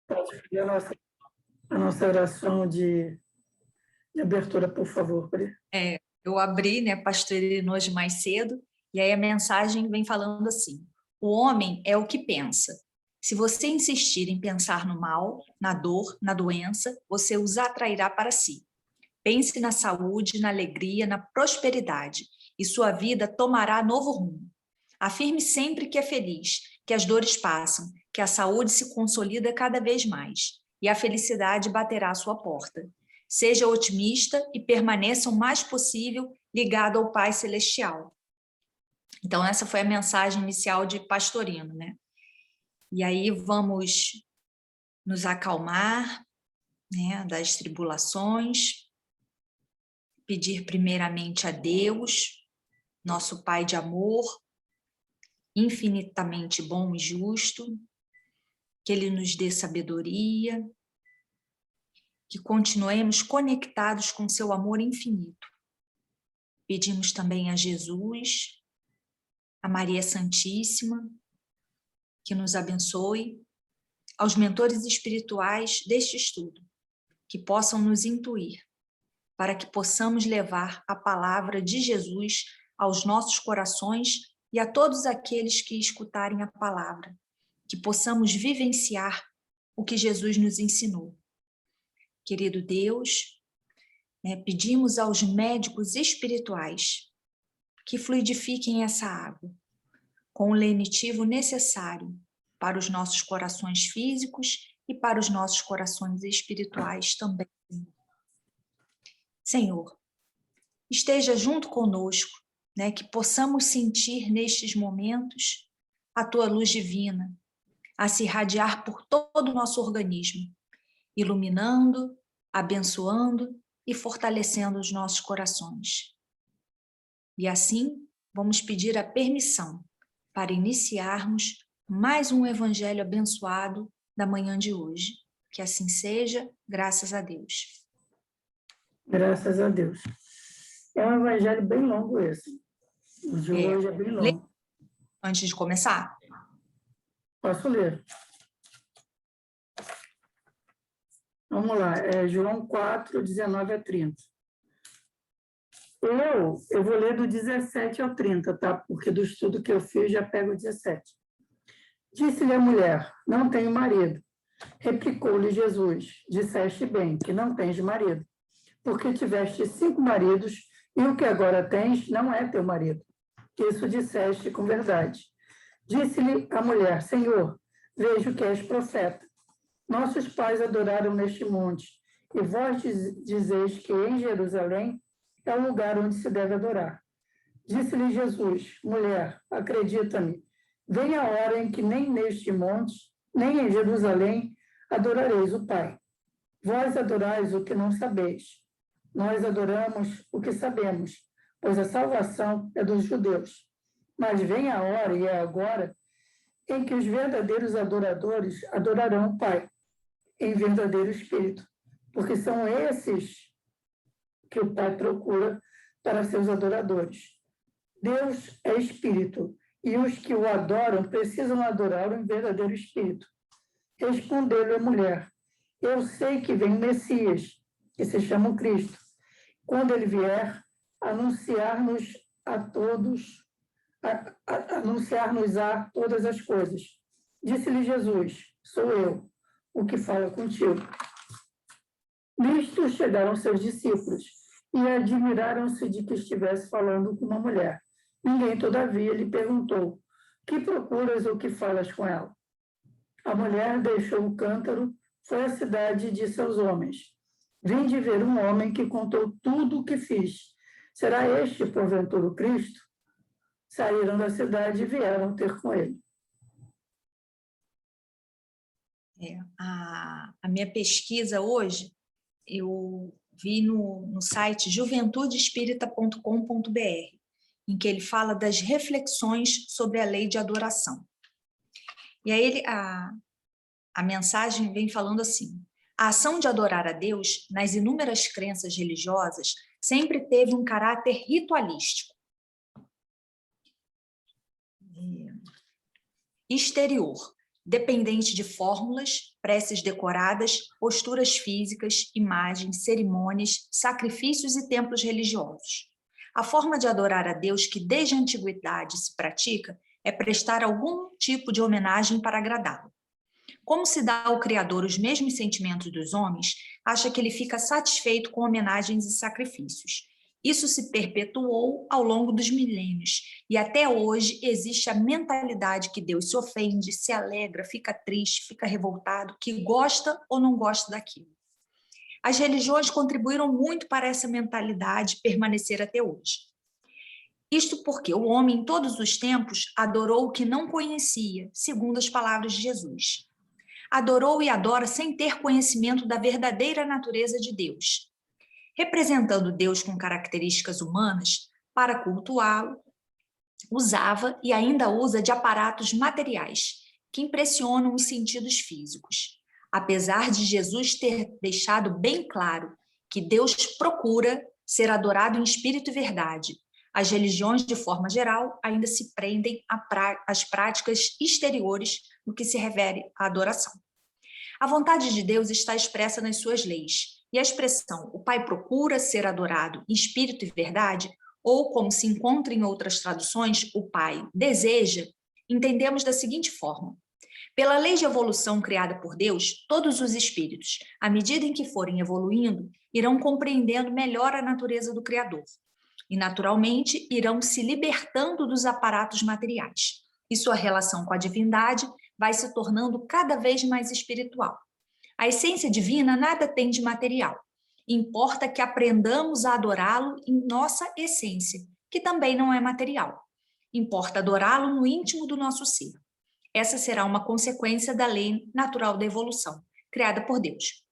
Pode pedir a nossa oração de abertura, por favor, Pri. Eu abri, né, Pastor Irino hoje mais cedo, e aí a mensagem vem falando assim: o homem é o que pensa. Se você insistir em pensar no mal, na dor, na doença, você os atrairá para si. Pense na saúde, na alegria, na prosperidade, e sua vida tomará novo rumo. Afirme sempre que é feliz, que as dores passam, que a saúde se consolida cada vez mais, e a felicidade baterá à sua porta. Seja otimista e permaneça o mais possível ligado ao Pai Celestial. Então, essa foi a mensagem inicial de Pastorino, né? E aí vamos nos acalmar, né, das tribulações, pedir primeiramente a Deus, nosso Pai de amor, infinitamente bom e justo, que Ele nos dê sabedoria, que continuemos conectados com seu amor infinito. Pedimos também a Jesus, a Maria Santíssima, que nos abençoe, aos mentores espirituais deste estudo, que possam nos intuir, para que possamos levar a palavra de Jesus aos nossos corações e a todos aqueles que escutarem a palavra, que possamos vivenciar o que Jesus nos ensinou. Querido Deus, né, pedimos aos médicos espirituais que fluidifiquem essa água com o lenitivo necessário para os nossos corações físicos e para os nossos corações espirituais também. Senhor, esteja junto conosco, né, que possamos sentir nestes momentos a Tua luz divina, a se irradiar por todo o nosso organismo, iluminando, abençoando e fortalecendo os nossos corações. E assim, vamos pedir a permissão para iniciarmos mais um evangelho abençoado da manhã de hoje. Que assim seja, graças a Deus. Graças a Deus. É um evangelho bem longo esse. O de hoje é bem longo. Antes de começar? Posso ler? Vamos lá, João 4, 19 a 30. Eu vou ler do 17 ao 30, tá? Porque do estudo que eu fiz já pego o 17. Disse-lhe a mulher: não tenho marido. Replicou-lhe Jesus: disseste bem, que não tens marido, porque tiveste 5 maridos, e o que agora tens não é teu marido. Isso disseste com verdade. Disse-lhe a mulher: Senhor, vejo que és profeta. Nossos pais adoraram neste monte, e vós dizeis que em Jerusalém é o lugar onde se deve adorar. Disse-lhe Jesus: mulher, acredita-me, vem a hora em que nem neste monte, nem em Jerusalém adorareis o Pai. Vós adorais o que não sabeis. Nós adoramos o que sabemos, pois a salvação é dos judeus. Mas vem a hora, e é agora, em que os verdadeiros adoradores adorarão o Pai, em verdadeiro espírito, porque são esses que o Pai procura para seus adoradores. Deus é espírito, e os que o adoram precisam adorá-lo em verdadeiro espírito. Respondeu-lhe a mulher: eu sei que vem o Messias, que se chama o Cristo. Quando ele vier, anunciar-nos a todas as coisas. Disse-lhe Jesus: sou eu, o que fala contigo. Nisto chegaram seus discípulos e admiraram-se de que estivesse falando com uma mulher. Ninguém, todavia, lhe perguntou: que procuras ou que falas com ela? A mulher deixou o cântaro, foi à cidade e disse aos homens: vinde ver um homem que contou tudo o que fiz. Será este, porventura, o Cristo? Saíram da cidade e vieram ter com ele. A minha pesquisa hoje, eu vi no site juventudespírita.com.br, em que ele fala das reflexões sobre a lei de adoração. E aí a mensagem vem falando assim: a ação de adorar a Deus nas inúmeras crenças religiosas sempre teve um caráter ritualístico, exterior, dependente de fórmulas, preces decoradas, posturas físicas, imagens, cerimônias, sacrifícios e templos religiosos. A forma de adorar a Deus que desde a antiguidade se pratica é prestar algum tipo de homenagem para agradá-lo. Como se dá ao Criador os mesmos sentimentos dos homens, acha que ele fica satisfeito com homenagens e sacrifícios. Isso se perpetuou ao longo dos milênios, e até hoje existe a mentalidade que Deus se ofende, se alegra, fica triste, fica revoltado, que gosta ou não gosta daquilo. As religiões contribuíram muito para essa mentalidade permanecer até hoje. Isto porque o homem, em todos os tempos, adorou o que não conhecia, segundo as palavras de Jesus. Adorou e adora sem ter conhecimento da verdadeira natureza de Deus. Representando Deus com características humanas, para cultuá-lo, usava e ainda usa de aparatos materiais, que impressionam os sentidos físicos. Apesar de Jesus ter deixado bem claro que Deus procura ser adorado em espírito e verdade, as religiões, de forma geral, ainda se prendem às práticas exteriores no que se refere à adoração. A vontade de Deus está expressa nas suas leis, e a expressão "o Pai procura ser adorado em espírito e verdade", ou como se encontra em outras traduções, "o Pai deseja", entendemos da seguinte forma: pela lei de evolução criada por Deus, todos os espíritos, à medida em que forem evoluindo, irão compreendendo melhor a natureza do Criador. E, naturalmente, irão se libertando dos aparatos materiais. E sua relação com a divindade vai se tornando cada vez mais espiritual. A essência divina nada tem de material. Importa que aprendamos a adorá-lo em nossa essência, que também não é material. Importa adorá-lo no íntimo do nosso ser. Essa será uma consequência da lei natural da evolução, criada por Deus.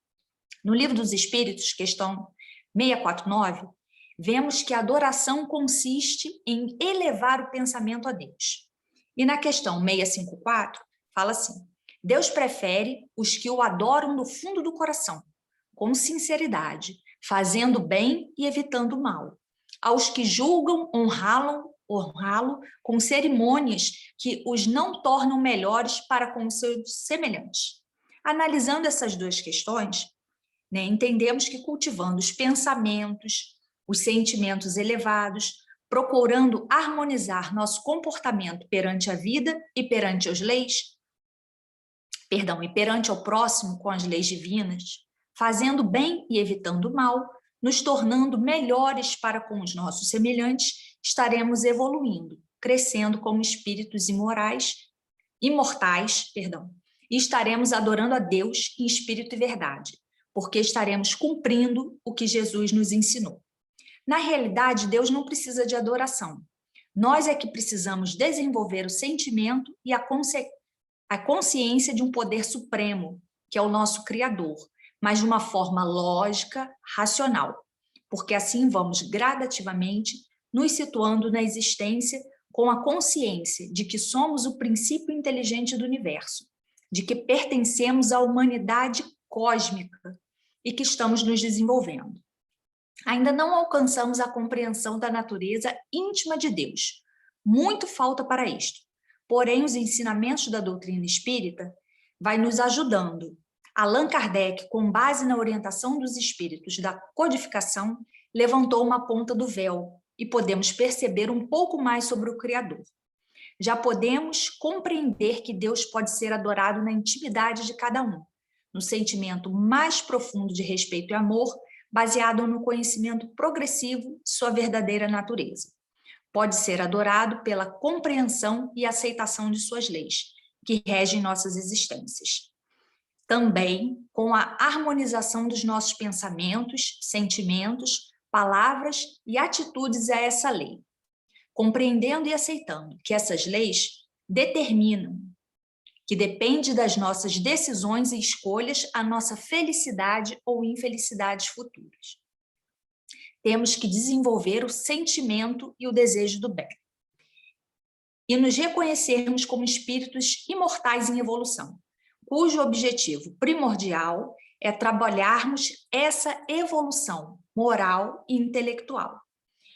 No Livro dos Espíritos, questão 649, vemos que a adoração consiste em elevar o pensamento a Deus. E na questão 654, fala assim: Deus prefere os que o adoram do fundo do coração, com sinceridade, fazendo bem e evitando o mal, aos que julgam honrá-lo com cerimônias que os não tornam melhores para com os seus semelhantes. Analisando essas duas questões, entendemos que cultivando os pensamentos, os sentimentos elevados, procurando harmonizar nosso comportamento perante a vida e perante as leis, e perante ao próximo com as leis divinas, fazendo bem e evitando o mal, nos tornando melhores para com os nossos semelhantes, estaremos evoluindo, crescendo como espíritos imortais, e estaremos adorando a Deus em espírito e verdade, porque estaremos cumprindo o que Jesus nos ensinou. Na realidade, Deus não precisa de adoração. Nós é que precisamos desenvolver o sentimento e a consciência de um poder supremo, que é o nosso Criador, mas de uma forma lógica, racional, porque assim vamos gradativamente nos situando na existência com a consciência de que somos o princípio inteligente do universo, de que pertencemos à humanidade cósmica e que estamos nos desenvolvendo. Ainda não alcançamos a compreensão da natureza íntima de Deus. Muito falta para isto. Porém, os ensinamentos da doutrina espírita vai nos ajudando. Allan Kardec, com base na orientação dos espíritos da codificação, levantou uma ponta do véu e podemos perceber um pouco mais sobre o Criador. Já podemos compreender que Deus pode ser adorado na intimidade de cada um, no sentimento mais profundo de respeito e amor, baseado no conhecimento progressivo de sua verdadeira natureza. Pode ser adorado pela compreensão e aceitação de suas leis, que regem nossas existências. Também com a harmonização dos nossos pensamentos, sentimentos, palavras e atitudes a essa lei, compreendendo e aceitando que essas leis determinam, que depende das nossas decisões e escolhas a nossa felicidade ou infelicidades futuras. Temos que desenvolver o sentimento e o desejo do bem. E nos reconhecermos como espíritos imortais em evolução, cujo objetivo primordial é trabalharmos essa evolução moral e intelectual.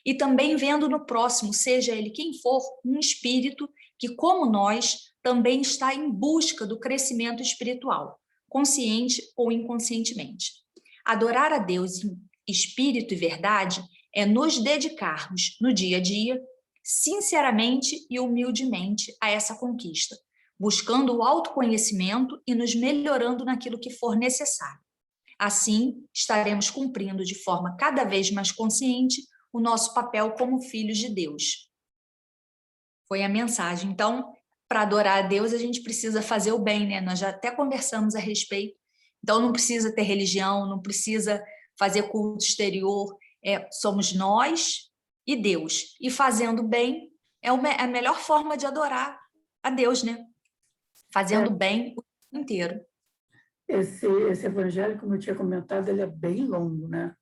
E também vendo no próximo, seja ele quem for, um espírito que, como nós, também está em busca do crescimento espiritual, consciente ou inconscientemente. Adorar a Deus em espírito e verdade é nos dedicarmos no dia a dia, sinceramente e humildemente, a essa conquista, buscando o autoconhecimento e nos melhorando naquilo que for necessário. Assim, estaremos cumprindo de forma cada vez mais consciente o nosso papel como filhos de Deus. Foi a mensagem. Então, para adorar a Deus, a gente precisa fazer o bem, né? Nós já até conversamos a respeito. Então, não precisa ter religião, não precisa fazer culto exterior. Somos nós e Deus. E fazendo bem é a melhor forma de adorar a Deus, né? Fazendo bem o tempo inteiro. Esse evangelho, como eu tinha comentado, ele é bem longo, né?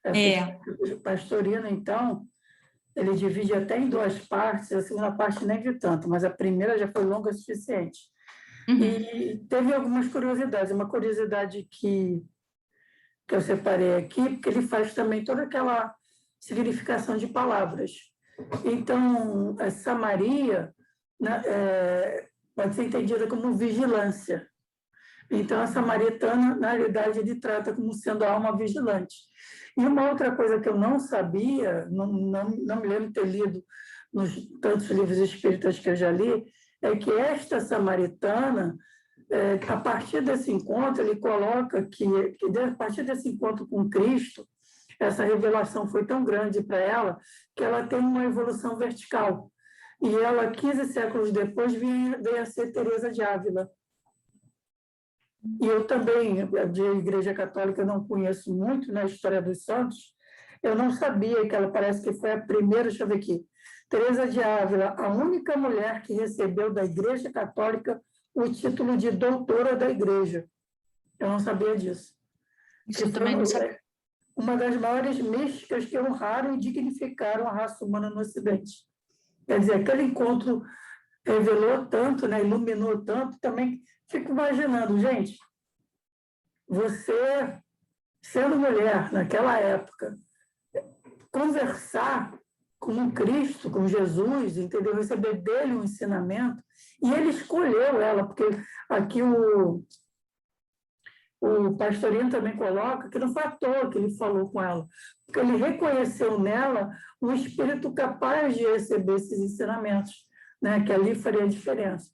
O pastorino, então, ele divide até em duas partes, a segunda parte nem vi tanto, mas a primeira já foi longa o suficiente. Uhum. E teve algumas curiosidades. Uma curiosidade que eu separei aqui, porque ele faz também toda aquela significação de palavras. Então, essa Maria, né, pode ser entendida como vigilância. Então, a samaritana, na realidade, ele trata como sendo a alma vigilante. E uma outra coisa que eu não sabia, não me lembro de ter lido nos tantos livros espíritas que eu já li, é que esta samaritana, a partir desse encontro, ele coloca que a partir desse encontro com Cristo, essa revelação foi tão grande para ela que ela tem uma evolução vertical. E ela, 15 séculos depois, veio a ser Teresa de Ávila. E eu também, de Igreja Católica, não conheço muito na história dos santos. Eu não sabia que ela parece que foi a primeira, deixa eu ver aqui, Teresa de Ávila, a única mulher que recebeu da Igreja Católica o título de doutora da Igreja. Eu não sabia disso. Isso eu também não sabia. Uma das maiores místicas que honraram e dignificaram a raça humana no Ocidente. Quer dizer, aquele encontro revelou tanto, né, iluminou tanto, também fico imaginando, gente, você, sendo mulher naquela época, conversar com Cristo, com Jesus, entendeu? Receber dele um ensinamento, e ele escolheu ela, porque aqui o pastorino também coloca que não foi à toa que ele falou com ela, porque ele reconheceu nela um espírito capaz de receber esses ensinamentos, né? Que ali faria a diferença.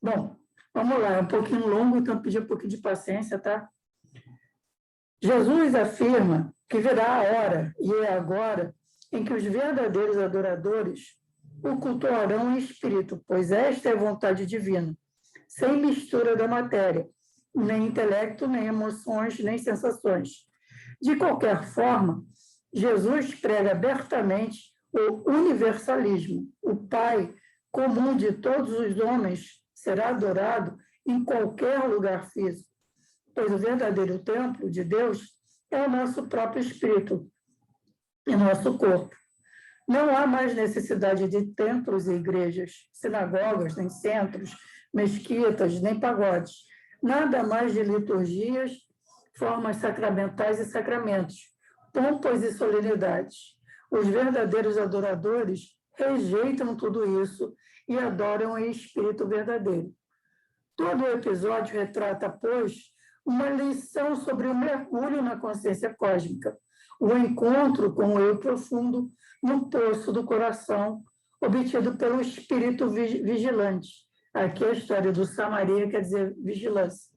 Bom, vamos lá, é um pouquinho longo, então pedir um pouquinho de paciência, tá? Jesus afirma que virá a hora, e é agora, em que os verdadeiros adoradores o cultuarão em espírito, pois esta é a vontade divina, sem mistura da matéria, nem intelecto, nem emoções, nem sensações. De qualquer forma, Jesus prega abertamente o universalismo. O Pai comum de todos os homens será adorado em qualquer lugar físico, pois o verdadeiro templo de Deus é o nosso próprio espírito e nosso corpo. Não há mais necessidade de templos e igrejas, sinagogas, nem centros, mesquitas, nem pagodes. Nada mais de liturgias, formas sacramentais e sacramentos, pompas e solenidades. Os verdadeiros adoradores rejeitam tudo isso e adoram em espírito verdadeiro. Todo o episódio retrata, pois, uma lição sobre o mergulho na consciência cósmica, o encontro com o eu profundo no poço do coração, obtido pelo espírito vigilante. Aqui a história do Samaria quer dizer vigilância.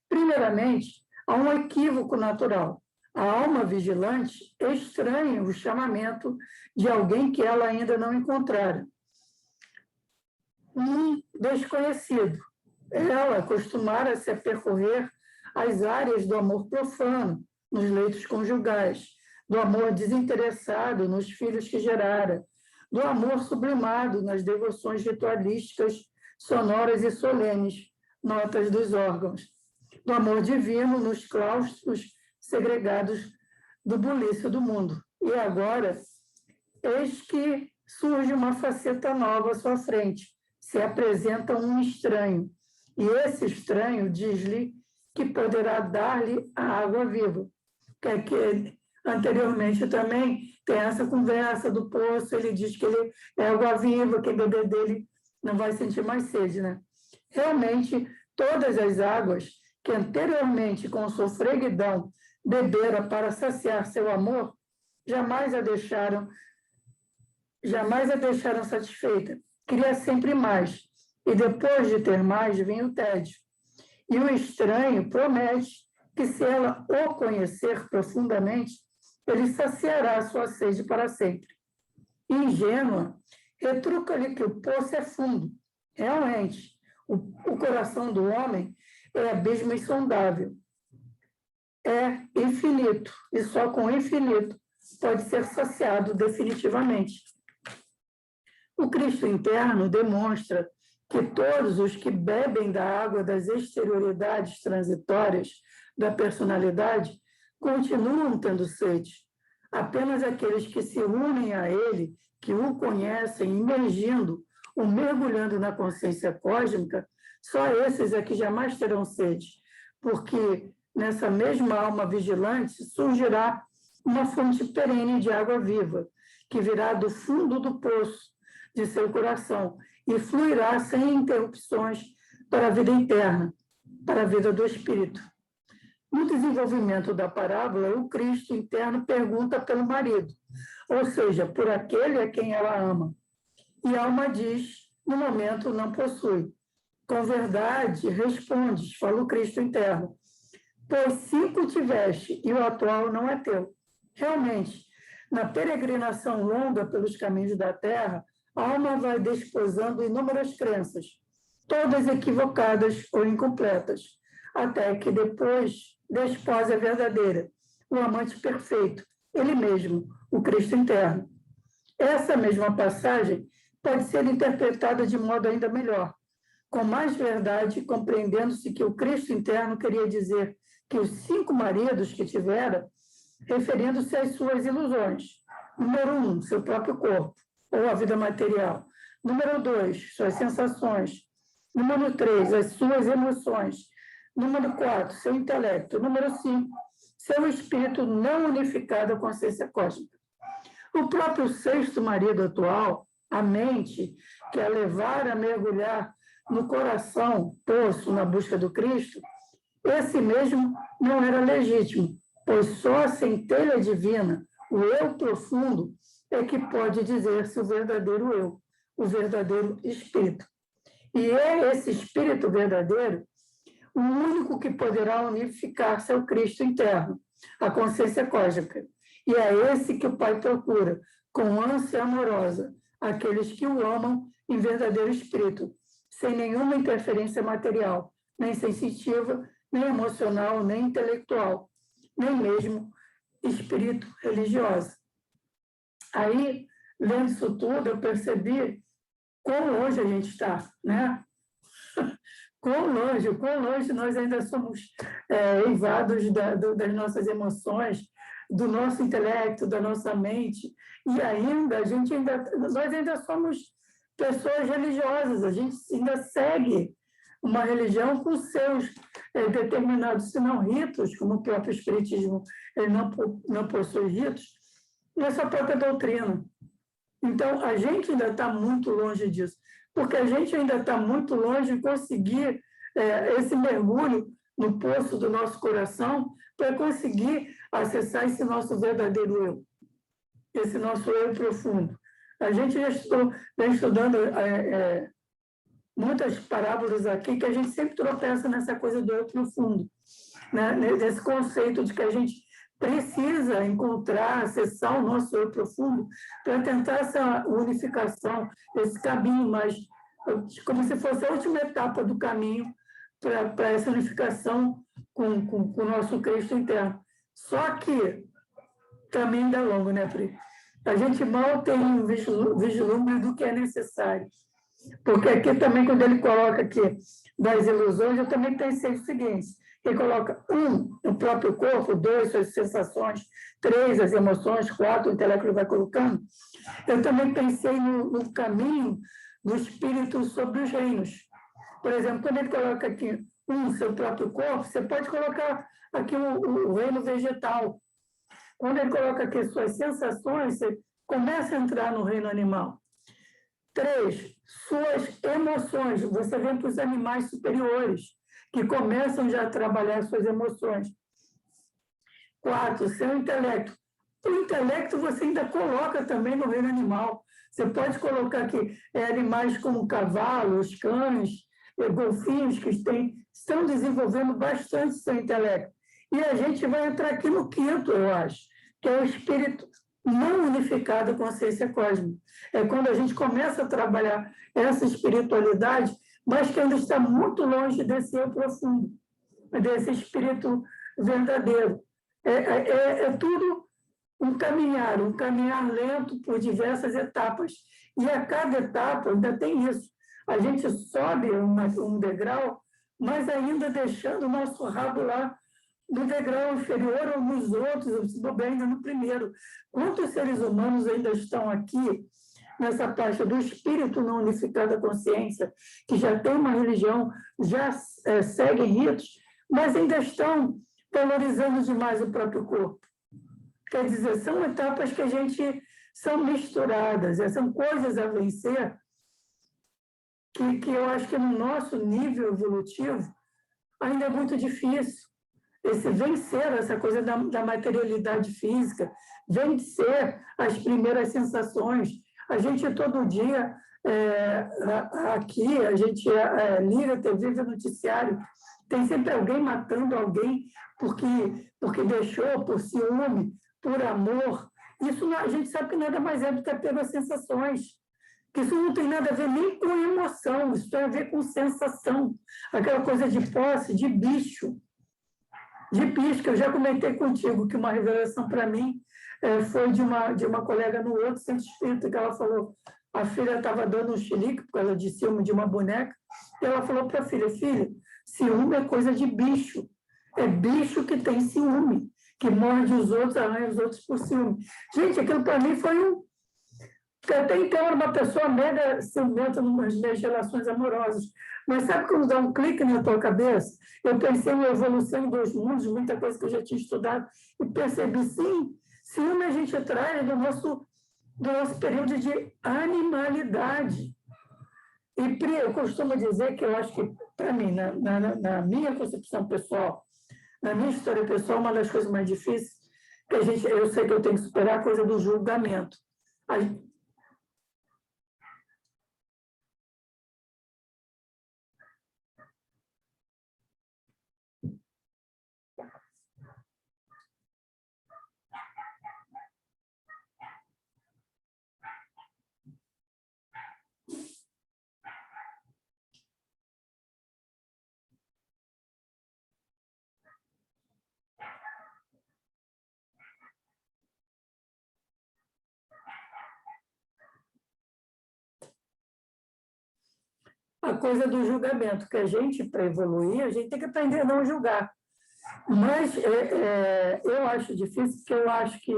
Primeiramente, há um equívoco natural. A alma vigilante estranha o chamamento de alguém que ela ainda não encontrara. Um desconhecido. Ela costumara se percorrer as áreas do amor profano, nos leitos conjugais, do amor desinteressado nos filhos que gerara, do amor sublimado nas devoções ritualísticas, sonoras e solenes, notas dos órgãos, do amor divino nos claustros segregados do bulício do mundo. E agora, eis que surge uma faceta nova à sua frente, se apresenta um estranho, e esse estranho diz-lhe que poderá dar-lhe a água viva. Que anteriormente também tem essa conversa do poço, ele diz que ele é água viva, quem beber dele não vai sentir mais sede, né? Realmente, todas as águas que anteriormente, com sua freguidão, bebera para saciar seu amor, jamais a deixaram satisfeita. Queria sempre mais, e depois de ter mais, vinha o tédio. E o estranho promete que, se ela o conhecer profundamente, ele saciará a sua sede para sempre. Ingênua, retruca-lhe que o poço é fundo. Realmente, o coração do homem é abismo insondável. É infinito, e só com o infinito pode ser saciado definitivamente. O Cristo interno demonstra que todos os que bebem da água das exterioridades transitórias da personalidade continuam tendo sede. Apenas aqueles que se unem a ele, que o conhecem, imergindo, ou mergulhando na consciência cósmica, só esses é que jamais terão sede, porque nessa mesma alma vigilante surgirá uma fonte perene de água viva, que virá do fundo do poço de seu coração e fluirá sem interrupções para a vida interna, para a vida do espírito. No desenvolvimento da parábola, o Cristo interno pergunta pelo marido, ou seja, por aquele a quem ela ama. E a alma diz, no momento não possui. Com verdade, respondes, fala o Cristo interno, pois 5 tiveste e o atual não é teu. Realmente, na peregrinação longa pelos caminhos da terra, a alma vai desposando inúmeras crenças, todas equivocadas ou incompletas, até que depois despose a verdadeira, o amante perfeito, ele mesmo, o Cristo interno. Essa mesma passagem pode ser interpretada de modo ainda melhor, com mais verdade, compreendendo-se que o Cristo interno queria dizer que os 5 maridos que tivera, referindo-se às suas ilusões. Número 1, seu próprio corpo, ou a vida material. Número 2, suas sensações. Número 3, as suas emoções. Número 4, seu intelecto. Número 5, seu espírito não unificado à consciência cósmica. O próprio 6º marido atual, a mente, que a levar a mergulhar no coração, poço, na busca do Cristo, esse mesmo não era legítimo, pois só a centelha divina, o eu profundo, é que pode dizer-se o verdadeiro eu, o verdadeiro espírito. E é esse espírito verdadeiro o único que poderá unificar-se ao Cristo interno, a consciência cósmica. E é esse que o Pai procura, com ânsia amorosa, aqueles que o amam em verdadeiro espírito, sem nenhuma interferência material, nem sensitiva, nem emocional, nem intelectual, nem mesmo espírito religioso. Aí, lendo isso tudo, eu percebi quão longe a gente está, né? Quão longe nós ainda somos eivados das nossas emoções, do nosso intelecto, da nossa mente, e nós ainda somos pessoas religiosas, a gente ainda segue uma religião com seus determinados, se não ritos, como o próprio Espiritismo não possui ritos, e a sua própria doutrina. Então, a gente ainda está muito longe disso, porque a gente ainda está muito longe de conseguir esse mergulho no poço do nosso coração para conseguir acessar esse nosso verdadeiro eu, esse nosso eu profundo. A gente já vem estudando muitas parábolas aqui que a gente sempre tropeça nessa coisa do eu profundo, né? Nesse conceito de que a gente precisa encontrar, acessar o nosso eu profundo para tentar essa unificação, esse caminho mais, como se fosse a última etapa do caminho para essa unificação com o nosso Cristo interno. Só que o caminho ainda é longo, né, Pri? A gente mal tem um vislumbre do que é necessário. Porque aqui também, quando ele coloca aqui das ilusões, eu também pensei o seguinte: ele coloca 1, o próprio corpo, 2, suas sensações, 3, as emoções, 4, o intelecto ele vai colocando. Eu também pensei no caminho do espírito sobre os reinos. Por exemplo, quando ele coloca aqui 1, seu próprio corpo, você pode colocar aqui o reino vegetal. Quando ele coloca aqui suas sensações, você começa a entrar no reino animal. 3, suas emoções. Você vem para os animais superiores, que começam já a trabalhar suas emoções. 4, seu intelecto. O intelecto você ainda coloca também no reino animal. Você pode colocar aqui animais como cavalos, cães, golfinhos, que estão desenvolvendo bastante seu intelecto. E a gente vai entrar aqui no 5º, eu acho, que é o espírito não unificado, consciência cósmica. É quando a gente começa a trabalhar essa espiritualidade, mas que ainda está muito longe desse eu profundo, desse espírito verdadeiro. É tudo um caminhar lento por diversas etapas. E a cada etapa ainda tem isso. A gente sobe um degrau, mas ainda deixando o nosso rabo lá no degrau inferior ou nos outros, se bobear ainda no primeiro. Quantos seres humanos ainda estão aqui, nessa parte do espírito não unificado da consciência, que já tem uma religião, já seguem ritos, mas ainda estão valorizando demais o próprio corpo? Quer dizer, são etapas que a gente são misturadas, são coisas a vencer que eu acho que no nosso nível evolutivo ainda é muito difícil. Esse vencer, essa coisa da materialidade física, vencer as primeiras sensações. A gente todo dia, aqui, a gente liga a TV, vê noticiário, tem sempre alguém matando alguém porque deixou, por ciúme, por amor. Isso a gente sabe que nada mais é do que apenas sensações. Que isso não tem nada a ver nem com emoção, isso tem a ver com sensação. Aquela coisa de posse, de bicho. De bicho, que eu já comentei contigo, que uma revelação para mim foi de uma colega no outro centro espírita, que ela falou, a filha estava dando um chilique por causa de ciúme de uma boneca, e ela falou para a filha, ciúme é coisa de bicho. É bicho que tem ciúme, que morde os outros, arranha os outros por ciúme. Gente, aquilo para mim foi porque até então era uma pessoa mega ciumenta nas minhas relações amorosas. Mas sabe quando dá um clique na tua cabeça? Eu pensei em evolução em 2 mundos, muita coisa que eu já tinha estudado, e percebi, sim, ciúme a gente traz do nosso período de animalidade. E, Pri, eu costumo dizer que eu acho que, para mim, na minha concepção pessoal, na minha história pessoal, uma das coisas mais difíceis que eu sei que eu tenho que superar a coisa do julgamento. A coisa do julgamento, que a gente, para evoluir, a gente tem que aprender a não julgar. Mas eu acho difícil, porque eu acho que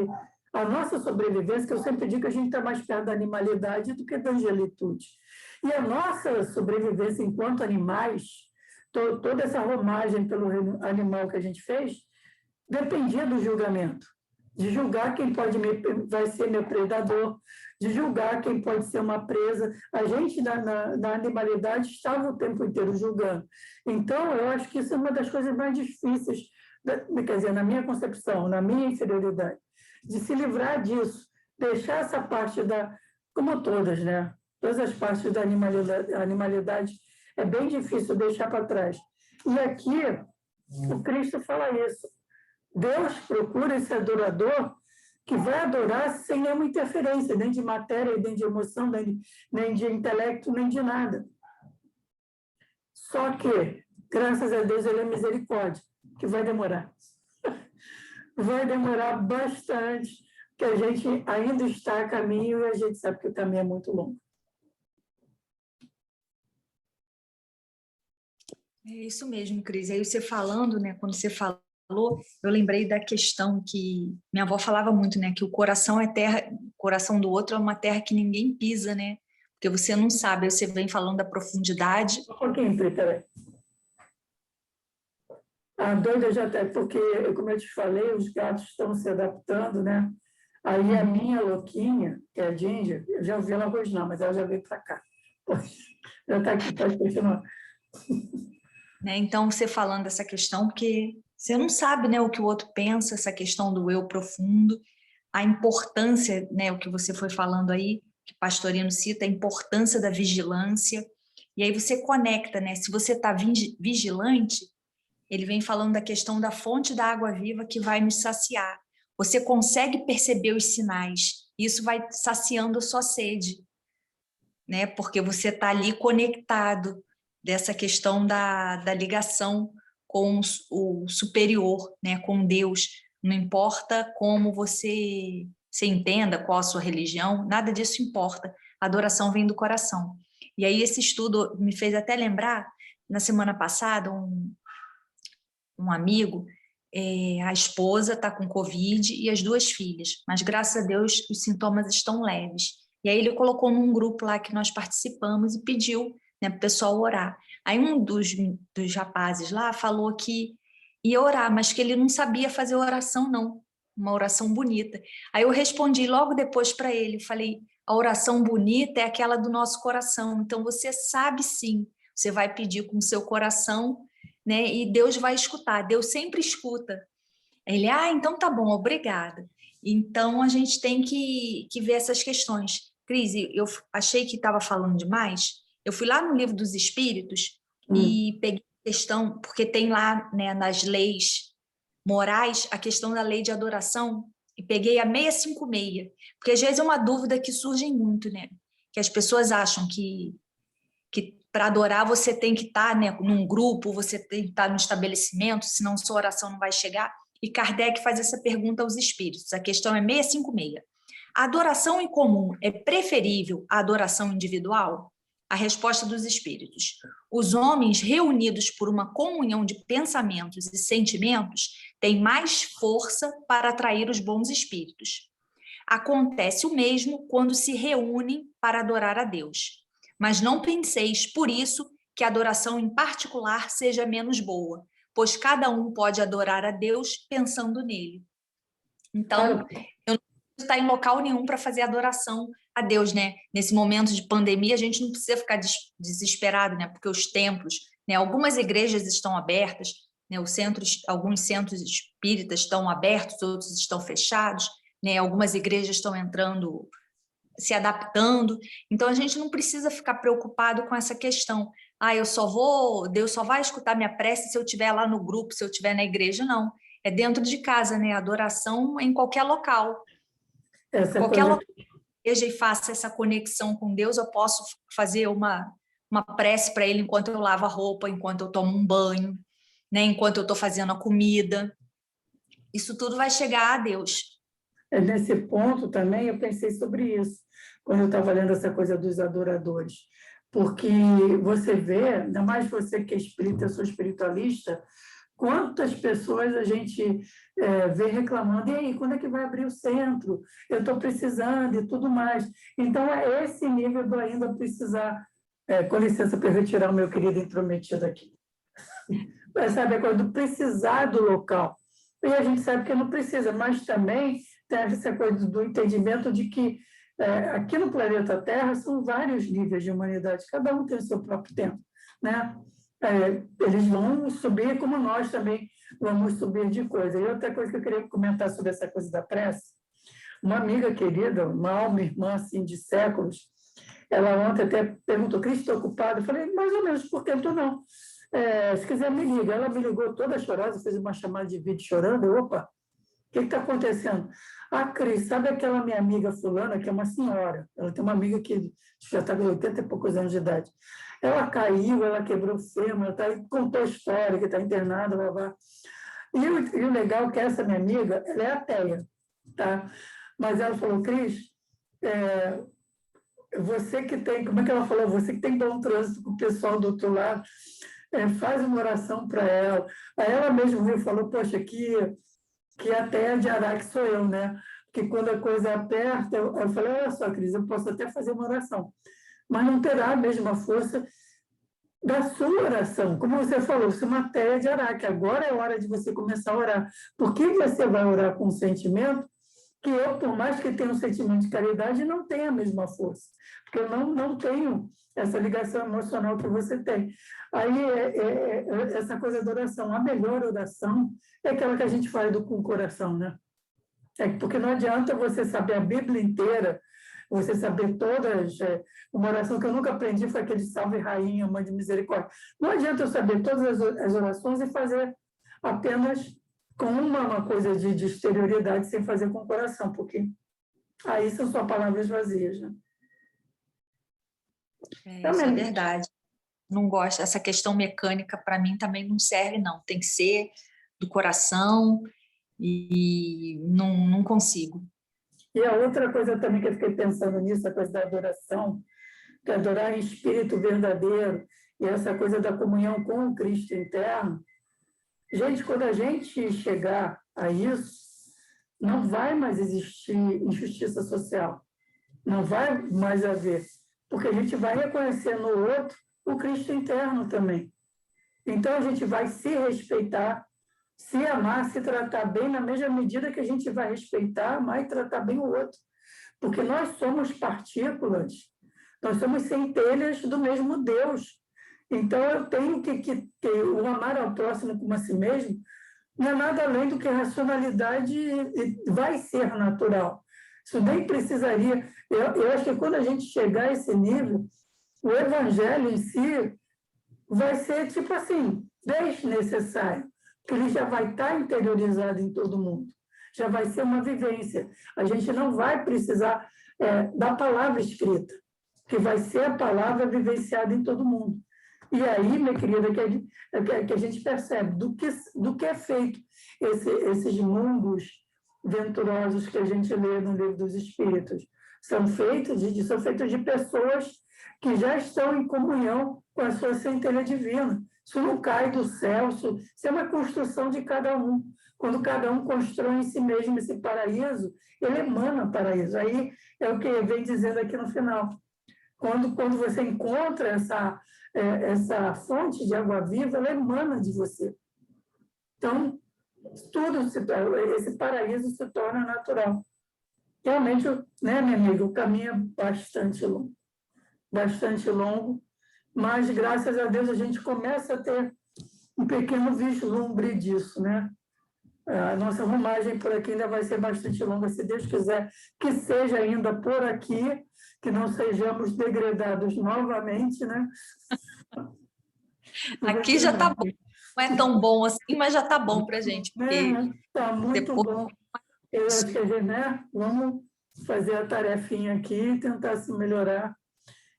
a nossa sobrevivência, que eu sempre digo que a gente está mais perto da animalidade do que da angelitude. E a nossa sobrevivência enquanto animais, toda essa romagem pelo reino animal que a gente fez, dependia do julgamento. De julgar quem vai ser meu predador, de julgar quem pode ser uma presa. A gente, na animalidade, estava o tempo inteiro julgando. Então, eu acho que isso é uma das coisas mais difíceis, quer dizer, na minha concepção, na minha inferioridade, de se livrar disso, deixar essa parte como todas, né? Todas as partes da animalidade é bem difícil deixar para trás. E aqui, o Cristo fala isso. Deus procura esse adorador que vai adorar sem nenhuma interferência, nem de matéria, nem de emoção, nem de intelecto, nem de nada. Só que, graças a Deus, Ele é misericórdia, que vai demorar. Vai demorar bastante, porque a gente ainda está a caminho e a gente sabe que o caminho é muito longo. É isso mesmo, Cris. Aí você falando, né, quando você falou, eu lembrei da questão que minha avó falava muito, né, que o coração é terra, o coração do outro é uma terra que ninguém pisa, né? Porque você não sabe, você vem falando da profundidade. Um pouquinho, Prita. A doida já está, porque, como eu te falei, os gatos estão se adaptando, né, Aí a minha louquinha, que é a Ginger, eu já ouvi ela rosnar, mas ela já veio para cá. Poxa, já está aqui, pode continuar. Né? Então, você falando dessa questão, porque você não sabe, né, o que o outro pensa, essa questão do eu profundo, a importância, né, o que você foi falando aí, que Pastorino cita, a importância da vigilância, e aí você conecta, né, se você está vigilante, ele vem falando da questão da fonte da água viva que vai nos saciar. Você consegue perceber os sinais, isso vai saciando a sua sede, né, porque você está ali conectado, dessa questão da ligação com o superior, né, com Deus. Não importa como você entenda qual a sua religião, nada disso importa. A adoração vem do coração. E aí esse estudo me fez até lembrar, na semana passada, um amigo, a esposa está com Covid e as 2 filhas, mas graças a Deus os sintomas estão leves. E aí ele colocou num grupo lá que nós participamos e pediu, né, para o pessoal orar. Aí um dos rapazes lá falou que ia orar, mas que ele não sabia fazer oração, não. Uma oração bonita. Aí eu respondi logo depois para ele, falei, a oração bonita é aquela do nosso coração. Então você sabe sim, você vai pedir com o seu coração, né, e Deus vai escutar. Deus sempre escuta. Ele, então tá bom, obrigada. Então a gente tem que ver essas questões. Cris, eu achei que estava falando demais. Eu fui lá no Livro dos Espíritos e peguei a questão, porque tem lá, né, nas leis morais a questão da lei de adoração, e peguei a 656, porque às vezes é uma dúvida que surge muito, né? Que as pessoas acham que para adorar você tem que estar, né, num grupo, você tem que estar no estabelecimento, senão sua oração não vai chegar. E Kardec faz essa pergunta aos espíritos. A questão é 656. A adoração em comum é preferível à adoração individual? A resposta dos espíritos. Os homens reunidos por uma comunhão de pensamentos e sentimentos têm mais força para atrair os bons espíritos. Acontece o mesmo quando se reúnem para adorar a Deus. Mas não penseis, por isso, que a adoração em particular seja menos boa, pois cada um pode adorar a Deus pensando nele. Então, eu não preciso estar em local nenhum para fazer adoração a Deus, né? Nesse momento de pandemia, a gente não precisa ficar desesperado, né? Porque os templos, né? Algumas igrejas estão abertas, né? Alguns centros espíritas estão abertos, outros estão fechados, né? Algumas igrejas estão entrando, se adaptando. Então a gente não precisa ficar preocupado com essa questão. Deus só vai escutar minha prece se eu estiver lá no grupo, se eu estiver na igreja, não. É dentro de casa, né? Adoração em qualquer local. Qualquer local que eu esteja e faça essa conexão com Deus, eu posso fazer uma prece para Ele enquanto eu lavo a roupa, enquanto eu tomo um banho, né? Enquanto eu estou fazendo a comida. Isso tudo vai chegar a Deus. Nesse ponto também eu pensei sobre isso, quando eu estava lendo essa coisa dos adoradores, porque você vê, ainda mais você que é espírita, eu sou espiritualista, quantas pessoas a gente vê reclamando, e aí, quando é que vai abrir o centro? Eu estou precisando e tudo mais. Então, é esse nível do ainda precisar, com licença para eu retirar o meu querido intrometido aqui, sabe, a coisa do precisar do local. E a gente sabe que não precisa, mas também tem essa coisa do entendimento de que aqui no planeta Terra são vários níveis de humanidade, cada um tem o seu próprio tempo, né? Eles vão subir como nós também vamos subir de coisa. E outra coisa que eu queria comentar sobre essa coisa da prece, uma amiga querida, uma irmã assim, de séculos, ela ontem até perguntou, Cris, estou ocupada? Eu falei, mais ou menos, por que estou não? Se quiser me liga. Ela me ligou toda chorosa, fez uma chamada de vídeo chorando. Opa, o que está acontecendo? Cris, sabe aquela minha amiga fulana, que é uma senhora, ela tem uma amiga que já está com 80 e poucos anos de idade. Ela caiu, ela quebrou o fêmur, ela contou a história, que está internada, blá, blá. E o legal é que essa minha amiga, ela é ateia, tá? Mas ela falou, Cris, você que tem, como é que ela falou? Você que tem bom trânsito com o pessoal do outro lado, faz uma oração para ela. Aí ela mesma viu e falou, poxa, que até de Araque sou eu, né? Porque quando a coisa aperta, eu falei, olha só, Cris, eu posso até fazer uma oração, mas não terá a mesma força da sua oração. Como você falou, você é uma teia de Araque, agora é hora de você começar a orar. Por que você vai orar com sentimento que eu, por mais que tenha um sentimento de caridade, não tenha a mesma força, porque eu não tenho essa ligação emocional que você tem. Aí, essa coisa da oração, a melhor oração é aquela que a gente faz com o coração, né? Porque não adianta você saber a Bíblia inteira, você saber todas. Uma oração que eu nunca aprendi foi aquele Salve Rainha, Mãe de Misericórdia. Não adianta eu saber todas as orações e fazer apenas com uma coisa de exterioridade, sem fazer com o coração, porque aí são só palavras vazias. Né? Isso é verdade. Não gosto. Essa questão mecânica, para mim, também não serve, não. Tem que ser do coração e não consigo. E a outra coisa também que eu fiquei pensando nisso, a coisa da adoração, que é adorar em espírito verdadeiro, e essa coisa da comunhão com o Cristo interno. Gente, quando a gente chegar a isso, não vai mais existir injustiça social. Não vai mais haver. Porque a gente vai reconhecer no outro o Cristo interno também. Então, a gente vai se respeitar, se amar, se tratar bem, na mesma medida que a gente vai respeitar, amar e tratar bem o outro. Porque nós somos partículas, nós somos centelhas do mesmo Deus. Então, eu tenho que o amar ao próximo como a si mesmo não é nada além do que a racionalidade vai ser natural. Isso nem precisaria. Eu acho que quando a gente chegar a esse nível, o evangelho em si vai ser, tipo assim, desnecessário, porque ele já vai estar interiorizado em todo mundo. Já vai ser uma vivência. A gente não vai precisar da palavra escrita, que vai ser a palavra vivenciada em todo mundo. E aí, minha querida, que a gente percebe do que é feito esses mundos venturosos que a gente lê no Livro dos Espíritos. São feitos de pessoas que já estão em comunhão com a sua centelha divina. Isso não cai do céu, isso é uma construção de cada um. Quando cada um constrói em si mesmo esse paraíso, ele emana paraíso. Aí é o que vem dizendo aqui no final. Quando você encontra essa fonte de água viva, ela emana de você. Então, esse paraíso se torna natural. Realmente, né, minha amiga, o caminho é bastante longo, mas, graças a Deus, a gente começa a ter um pequeno vislumbre disso, né? A nossa rumagem por aqui ainda vai ser bastante longa, se Deus quiser que seja ainda por aqui, que não sejamos degradados novamente, né? Aqui já está bom. Não é tão bom assim, mas já está bom para a gente. Está muito depois... bom. Eu acho que a gente, né? Vamos fazer a tarefinha aqui e tentar se melhorar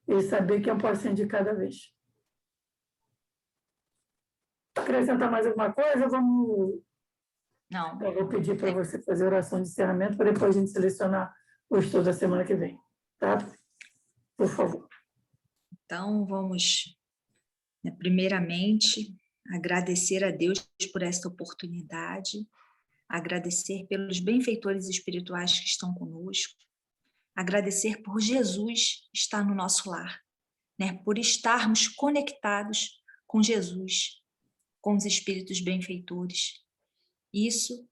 e saber que é um passinho de cada vez. Acrescentar mais alguma coisa? Vamos... Não. Eu vou pedir para você fazer a oração de encerramento para depois a gente selecionar o estudo da semana que vem. Tá? Por favor. Então, vamos, primeiramente, agradecer a Deus por esta oportunidade, agradecer pelos benfeitores espirituais que estão conosco, agradecer por Jesus estar no nosso lar, né? Por estarmos conectados com Jesus, com os espíritos benfeitores. Isso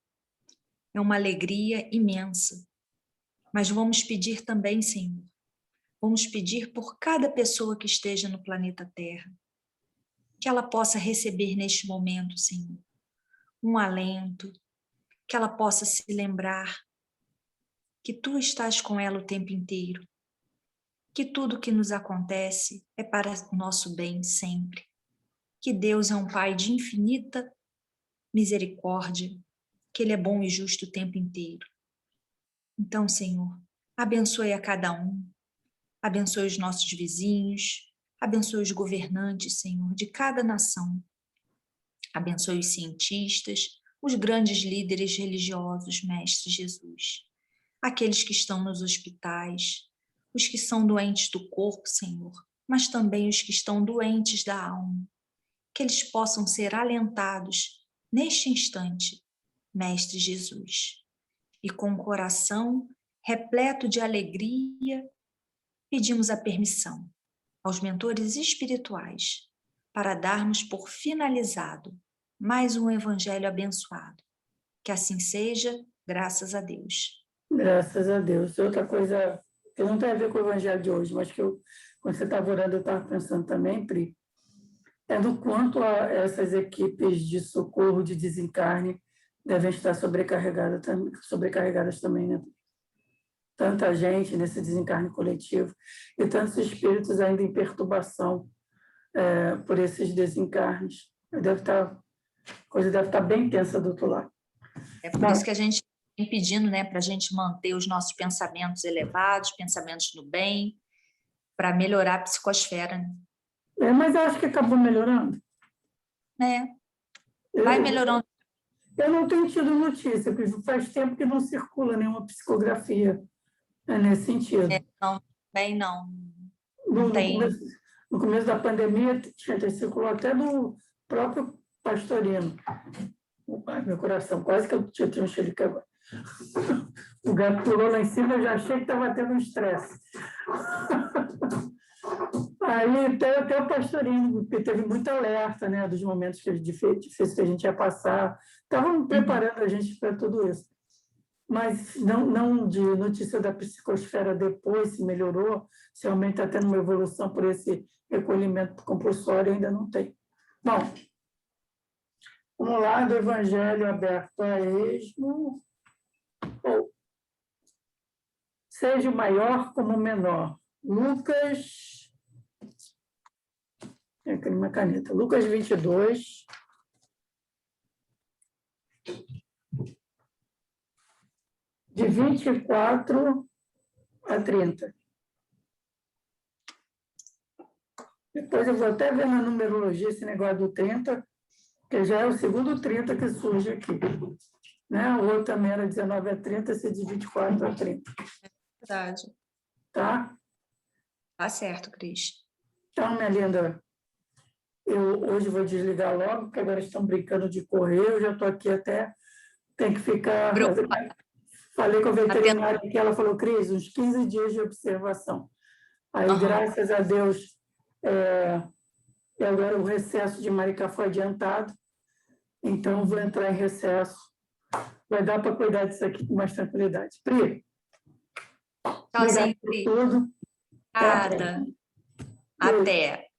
é uma alegria imensa. Mas vamos pedir também, Senhor, vamos pedir por cada pessoa que esteja no planeta Terra, que ela possa receber neste momento, Senhor, um alento, que ela possa se lembrar que Tu estás com ela o tempo inteiro, que tudo que nos acontece é para o nosso bem sempre, que Deus é um Pai de infinita misericórdia, que Ele é bom e justo o tempo inteiro. Então, Senhor, abençoe a cada um, abençoe os nossos vizinhos, abençoe os governantes, Senhor, de cada nação, abençoe os cientistas, os grandes líderes religiosos, Mestre Jesus, aqueles que estão nos hospitais, os que são doentes do corpo, Senhor, mas também os que estão doentes da alma, que eles possam ser alentados neste instante, Mestre Jesus, e com o coração repleto de alegria, pedimos a permissão aos mentores espirituais para darmos por finalizado mais um evangelho abençoado. Que assim seja, graças a Deus. Graças a Deus. Outra coisa que não tem a ver com o evangelho de hoje, mas quando você estava orando, eu estava pensando também, Pri, é no quanto essas equipes de socorro, de desencarne, devem estar sobrecarregadas também, né? Tanta gente nesse desencarne coletivo e tantos espíritos ainda em perturbação por esses desencarnes. A coisa deve estar bem tensa do outro lado. É por isso que a gente vem pedindo, né, para a gente manter os nossos pensamentos elevados, pensamentos do bem, para melhorar a psicosfera, né? Mas eu acho que acabou melhorando. Vai melhorando. Eu não tenho tido notícia, porque faz tempo que não circula nenhuma psicografia nesse sentido. Não, bem não. No começo da pandemia, circulou até do próprio Pastorino. Ai, meu coração, quase que eu tinha um xerife agora. O gato pulou lá em cima, eu já achei que estava tendo um estresse. Aí até o Pastorino, porque teve muito alerta, né, dos momentos difíceis que a gente ia passar. Estavam preparando a gente para tudo isso. Mas não de notícia da psicosfera depois, se melhorou, se aumenta até uma evolução por esse recolhimento compulsório, ainda não tem. Bom, vamos lá, do Evangelho aberto a esmo. Seja o maior como o menor. Lucas... Tem aqui uma caneta. Lucas 22... de 24 a 30. Depois eu vou até ver na numerologia esse negócio do 30, que já é o segundo 30 que surge aqui. Né? O outro também era 19 a 30, esse de 24 a 30. Verdade. Tá? Tá certo, Cris. Então, minha linda, eu hoje vou desligar logo, porque agora estão brincando de correr, eu já estou aqui até, tem que ficar... Falei com a veterinária que ela falou, Cris, uns 15 dias de observação. Aí, graças a Deus, agora o recesso de Maricá foi adiantado, então vou entrar em recesso. Vai dar para cuidar disso aqui com mais tranquilidade. Pri, tchauzinho, obrigado por tudo. Nada. Até.